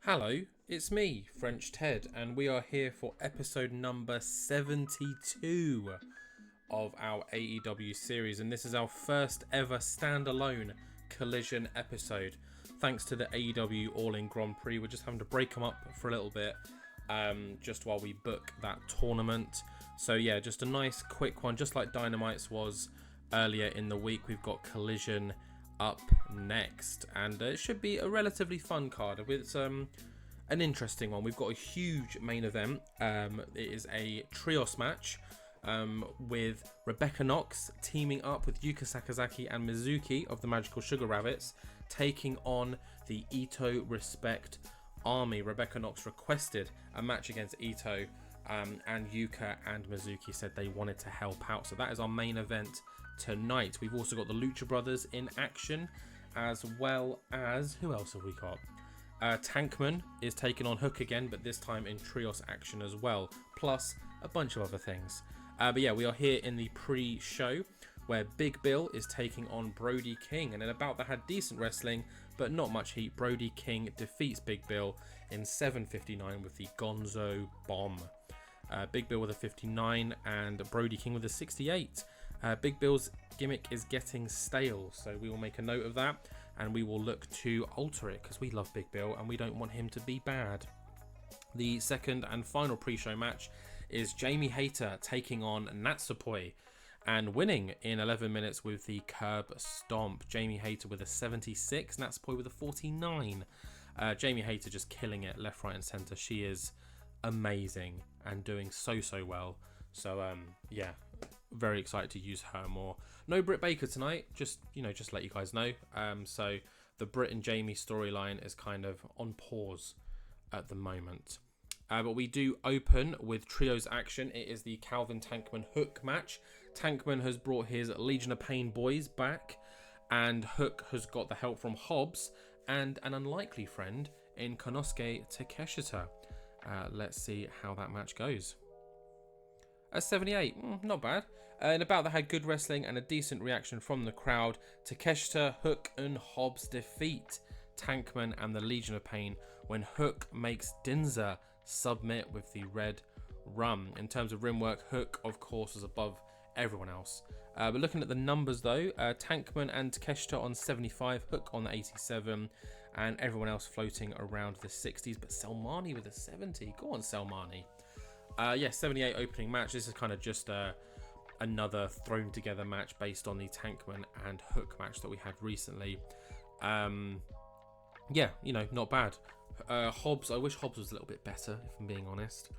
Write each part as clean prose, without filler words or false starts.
Hello, it's me, French Ted, and we are here for episode number 72 of our AEW series, and this is our first ever standalone Collision episode. Thanks to the AEW All-In Grand Prix, we're just having to break them up for a little bit, just while we book that tournament. So yeah, just a nice quick one, just like Dynamite's was earlier in the week. We've got Collision up next, and it should be a relatively fun card with an interesting one. We've got a huge main event. It is a trios match with Rebecca Knox teaming up with Yuka Sakazaki and Mizuki of the Magical Sugar Rabbits, taking on the Itoh Respect Army. Rebecca Knox requested a match against Itoh, and Yuka and Mizuki said they wanted to help out. So that is our main event tonight. We've also got the Lucha Brothers in action, as well as, who else have we got? Tankman is taking on Hook again, but this time in trios action as well, plus a bunch of other things. But yeah, we are here in the pre-show where Big Bill is taking on Brody King, and in a bout that had decent wrestling but not much heat, Brody King defeats Big Bill in 7:59 with the Gonzo Bomb. Big Bill with a 59 and Brody King with a 68. Big Bill's gimmick is getting stale, so we will make a note of that, and we will look to alter it because we love Big Bill and we don't want him to be bad. The second and final pre-show match is Jamie Hayter taking on Natsupoi and winning in 11 minutes with the curb stomp. Jamie Hayter with a 76, Natsupoi with a 49. Jamie Hayter just killing it left, right and centre. She is amazing and doing so well. So yeah, very excited to use her more. No Britt Baker tonight, just let you guys know. So the Britt and Jamie storyline is kind of on pause at the moment. But we do open with trios action. It is the Calvin Tankman Hook match. Tankman has brought his Legion of Pain boys back, and Hook has got the help from Hobbs and an unlikely friend in Konosuke Takeshita. Let's see how that match goes. A 78, not bad. In about that had good wrestling and a decent reaction from the crowd. Takeshita, Hook and Hobbs defeat Tankman and the Legion of Pain when Hook makes Dinza submit with the red rum. In terms of rim work, Hook of course was above everyone else. But looking at the numbers though, Tankman and Takeshita on 75, Hook on 87, and everyone else floating around the 60s. But Selmani with a 70. Go on, Selmani. 78 opening match. This is kind of just another thrown together match based on the Tankman and Hook match that we had recently. Not bad. Hobbs, I wish Hobbs was a little bit better, if I'm being honest.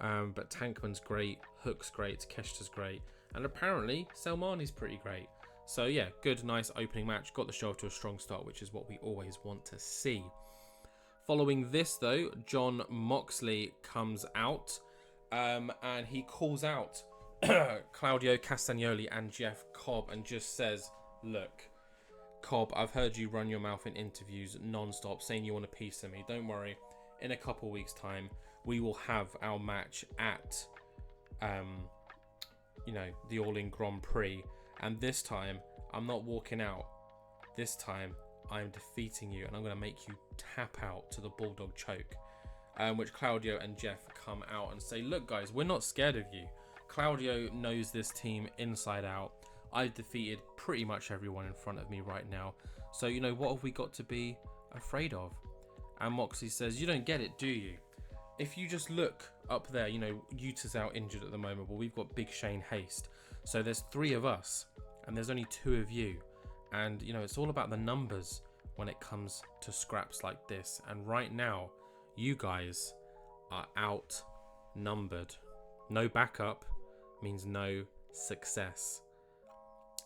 But Tankman's great, Hook's great, Takeshita's great, and apparently Selmani's pretty great. So yeah, good, nice opening match. Got the show off to a strong start, which is what we always want to see. Following this though, John Moxley comes out. And he calls out Claudio Castagnoli and Jeff Cobb and just says, look, Cobb, I've heard you run your mouth in interviews non-stop saying you want a piece of me. Don't worry. In a couple weeks' time, we will have our match at, the All-In Grand Prix. And this time, I'm not walking out. This time, I'm defeating you and I'm going to make you tap out to the Bulldog Choke. Which Claudio and Jeff come out and say, look guys, we're not scared of you. Claudio knows this team inside out. I've defeated pretty much everyone in front of me right now. So, what have we got to be afraid of? And Moxley says, you don't get it, do you? If you just look up there, Utah's out injured at the moment, but we've got Big Shane Haste. So there's 3 of us and there's only 2 of you. And, it's all about the numbers when it comes to scraps like this. And right now, you guys are outnumbered. No backup means no success.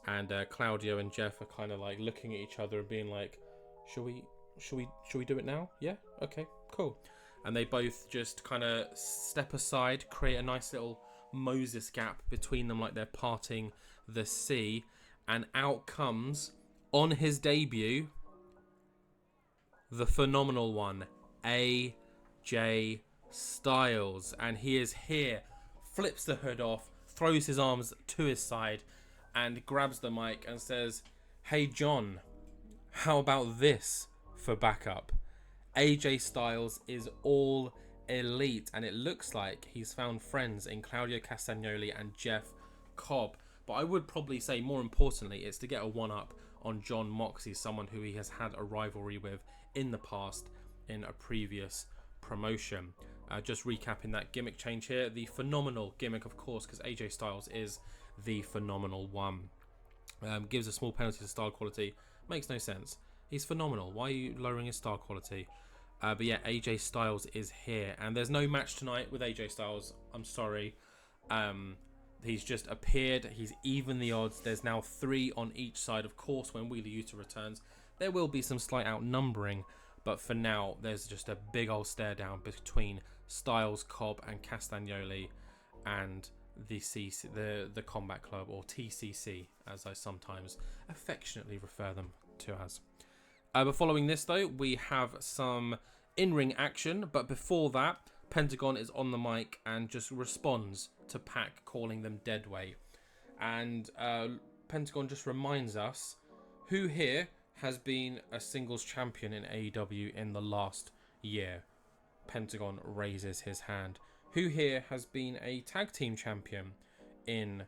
And Claudio and Jeff are kind of like looking at each other and being like, should we do it now? Yeah? Okay, cool. And they both just kind of step aside, create a nice little Moses gap between them like they're parting the sea. And out comes, on his debut, the phenomenal one, AJ Styles, and he is here, flips the hood off, throws his arms to his side and grabs the mic and says, hey John, how about this for backup? AJ Styles is all elite, and it looks like he's found friends in Claudio Castagnoli and Jeff Cobb. But I would probably say, more importantly, it's to get a one-up on John Moxley, someone who he has had a rivalry with in the past in a previous promotion. Just recapping that gimmick change here. The phenomenal gimmick, of course, because AJ Styles is the phenomenal one. Gives a small penalty to style quality. Makes no sense. He's phenomenal. Why are you lowering his style quality? But yeah, AJ Styles is here. And there's no match tonight with AJ Styles. I'm sorry. He's just appeared. He's even the odds. There's now 3 on each side. Of course, when Wheeler Yuta returns, there will be some slight outnumbering. But for now, there's just a big old stare down between Styles, Cobb, and Castagnoli, and the Combat Club, or TCC, as I sometimes affectionately refer them to as. But following this, though, we have some in-ring action. But before that, Pentagon is on the mic and just responds to Pac calling them deadweight. And Pentagon just reminds us who here has been a singles champion in AEW in the last year. Pentagon raises his hand. Who here has been a tag team champion in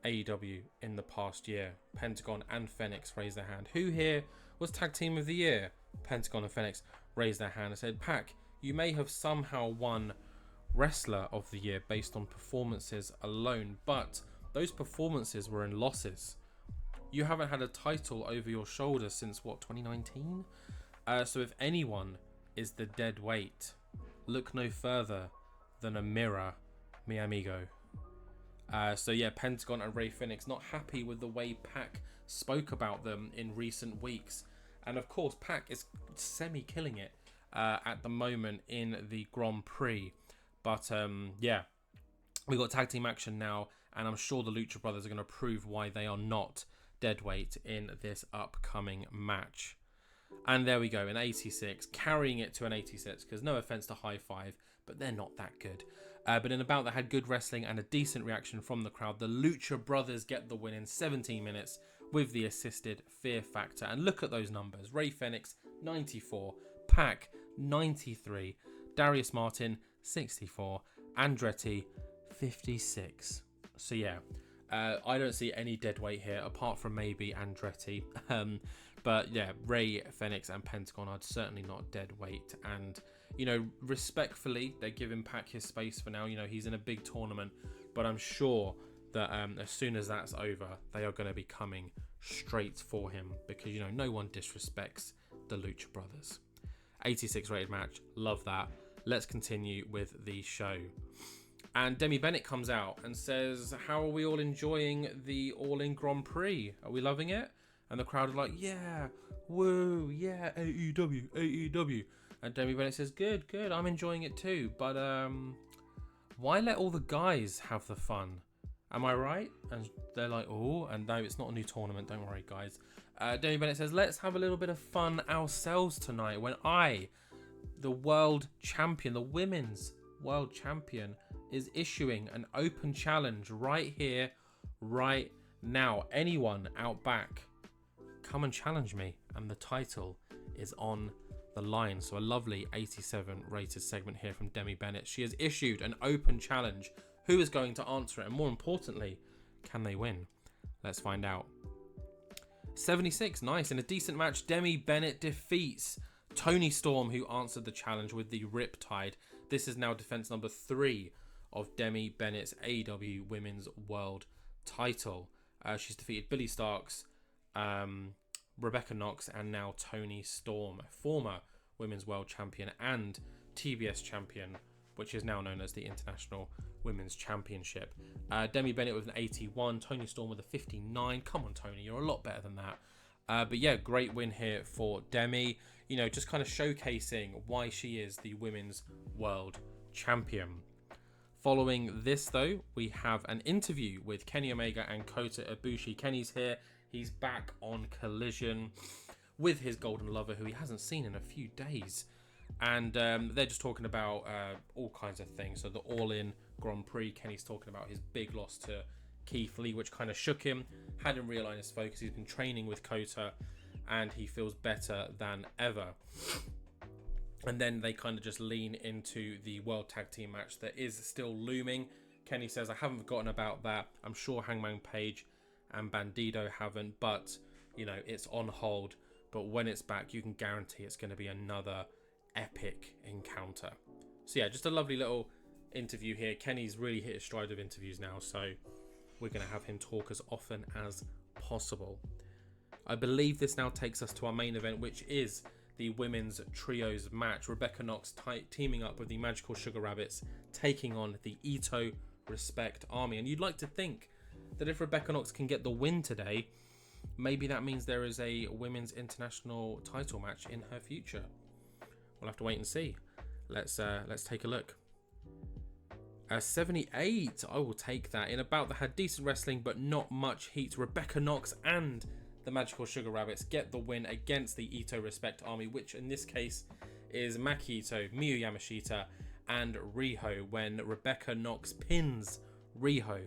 AEW in the past year? Pentagon and Fenix raise their hand. Who here was tag team of the year? Pentagon and Fenix raised their hand and said, Pac, you may have somehow won wrestler of the year based on performances alone, but those performances were in losses. You haven't had a title over your shoulder since, what, 2019? So if anyone is the dead weight, look no further than a mirror, mi amigo. So yeah, Pentagon and Rey Fenix not happy with the way Pac spoke about them in recent weeks. And of course, Pac is semi-killing it at the moment in the Grand Prix. But yeah, we got tag team action now, and I'm sure the Lucha Brothers are going to prove why they are not deadweight in this upcoming match. And there we go, an 86, carrying it to an 86, because no offense to High Five, but they're not that good. But in a bout that had good wrestling and a decent reaction from the crowd, the Lucha Brothers get the win in 17 minutes with the assisted Fear Factor. And look at those numbers. Rey Fenix, 94. Pac, 93. Darius Martin, 64. Andretti, 56. So yeah, I don't see any deadweight here, apart from maybe Andretti. But yeah, Rey, Fenix, and Pentagon are certainly not deadweight. And, you know, respectfully, they're giving Pac his space for now. You know, he's in a big tournament. But I'm sure that as soon as that's over, they are going to be coming straight for him. Because, you know, no one disrespects the Lucha Brothers. 86 rated match. Love that. Let's continue with the show. And Demi Bennett comes out and says, how are we all enjoying the All In Grand Prix? Are we loving it? And the crowd are like, yeah, woo, yeah, AEW, AEW. And Demi Bennett says, good, I'm enjoying it too. But why let all the guys have the fun? Am I right? And they're like, oh, and no, it's not a new tournament. Don't worry, guys. Demi Bennett says, let's have a little bit of fun ourselves tonight when I, the world champion, the women's world champion, is issuing an open challenge right here, right now. Anyone out back, come and challenge me, and the title is on the line. So a lovely 87 rated segment here from Demi Bennett. She has issued an open challenge. Who is going to answer it? And more importantly, can they win? Let's find out. 76, nice. In a decent match, Demi Bennett defeats Toni Storm, who answered the challenge with the Riptide. This is now defense number 3 of Demi Bennett's AEW Women's World title. She's defeated Billie Starkz, Rebecca Knox, and now Toni Storm, former Women's World Champion and TBS Champion, which is now known as the International Women's Championship. Demi Bennett with an 81, Toni Storm with a 59. Come on, Toni, you're a lot better than that. But yeah, great win here for Demi. You know, just kind of showcasing why she is the Women's World Champion. Following this, though, we have an interview with Kenny Omega and Kota Ibushi. Kenny's here. He's back on Collision with his golden lover, who he hasn't seen in a few days. And they're just talking about all kinds of things. So the All-In Grand Prix, Kenny's talking about his big loss to Keith Lee, which kind of shook him, had him realign his focus. He's been training with Kota, and he feels better than ever. And then they kind of just lean into the World Tag Team match that is still looming. Kenny says, I haven't forgotten about that. I'm sure Hangman Page and Bandido haven't, but, you know, it's on hold. But when it's back, you can guarantee it's going to be another epic encounter. So yeah, just a lovely little interview here. Kenny's really hit his stride of interviews now, so we're going to have him talk as often as possible. I believe this now takes us to our main event, which is the women's trios match. Rebecca Knox teaming up with the Magical Sugar Rabbits, taking on the Itoh Respect Army. And you'd like to think that if Rebecca Knox can get the win today, maybe that means there is a women's international title match in her future. We'll have to wait and see. Let's take a look. 78, I will take that. In a bout that had decent wrestling but not much heat, Rebecca Knox and the Magical Sugar Rabbits get the win against the Itoh Respect Army, which in this case is Maki Itoh, Miyu Yamashita, and Riho, when Rebecca Knox pins Riho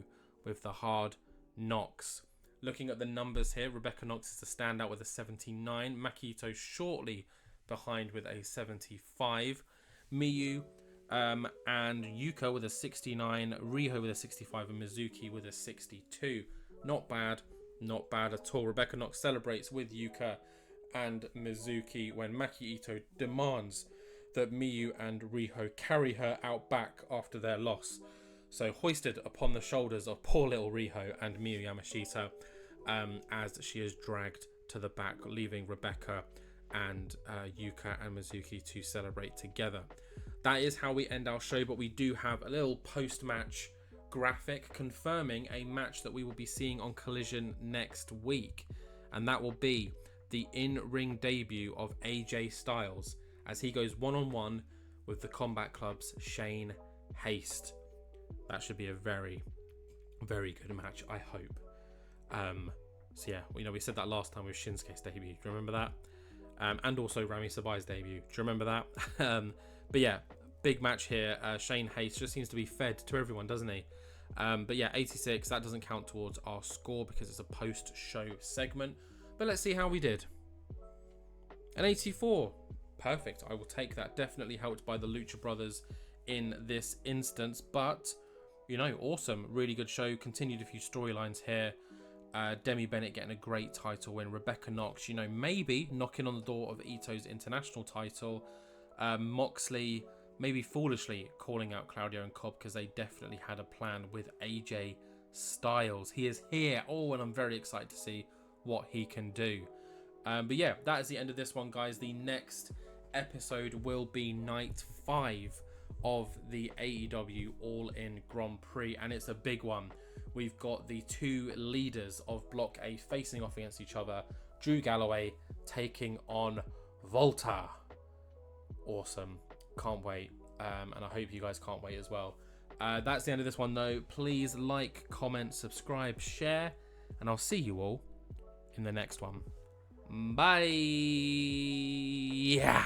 with the hard knocks. Looking at the numbers here, Rebecca Knox is the standout with a 79, Maki Itoh shortly behind with a 75, Miyu and Yuka with a 69, Riho with a 65, and Mizuki with a 62. Not bad at all. Rebecca Knox celebrates with Yuka and Mizuki when Maki Itoh demands that Miyu and Riho carry her out back after their loss. So hoisted upon the shoulders of poor little Riho and Miyu Yamashita as she is dragged to the back, leaving Rebecca and Yuka and Mizuki to celebrate together. That is how we end our show, but we do have a little post-match graphic confirming a match that we will be seeing on Collision next week, and that will be the in-ring debut of AJ Styles as he goes one-on-one with the Combat Club's Shane Haste. That should be a very, very good match, I hope. So yeah, you know, we said that last time with Shinsuke's debut. Do you remember that? And also Rami Sabai's debut. Do you remember that? But yeah, big match here. Shane Haste just seems to be fed to everyone, doesn't he? But yeah, 86, that doesn't count towards our score because it's a post-show segment. But let's see how we did. An 84. Perfect. I will take that. Definitely helped by the Lucha Brothers in this instance. But, you know, awesome. Really good show. Continued a few storylines here. Demi Bennett getting a great title win. Rebecca Knox, you know, maybe knocking on the door of Ito's international title. Moxley maybe foolishly calling out Claudio and Cobb because they definitely had a plan with AJ Styles. He is here. Oh, and I'm very excited to see what he can do. But yeah, that is the end of this one, guys. The next episode will be night 5 of the AEW All-In Grand Prix, and it's a big one. We've got the two leaders of Block A facing off against each other. Drew Galloway taking on Volta. Awesome. Can't wait. And I hope you guys can't wait as well. That's the end of this one, though. Please like, comment, subscribe, share, and I'll see you all in the next one. Bye. Yeah.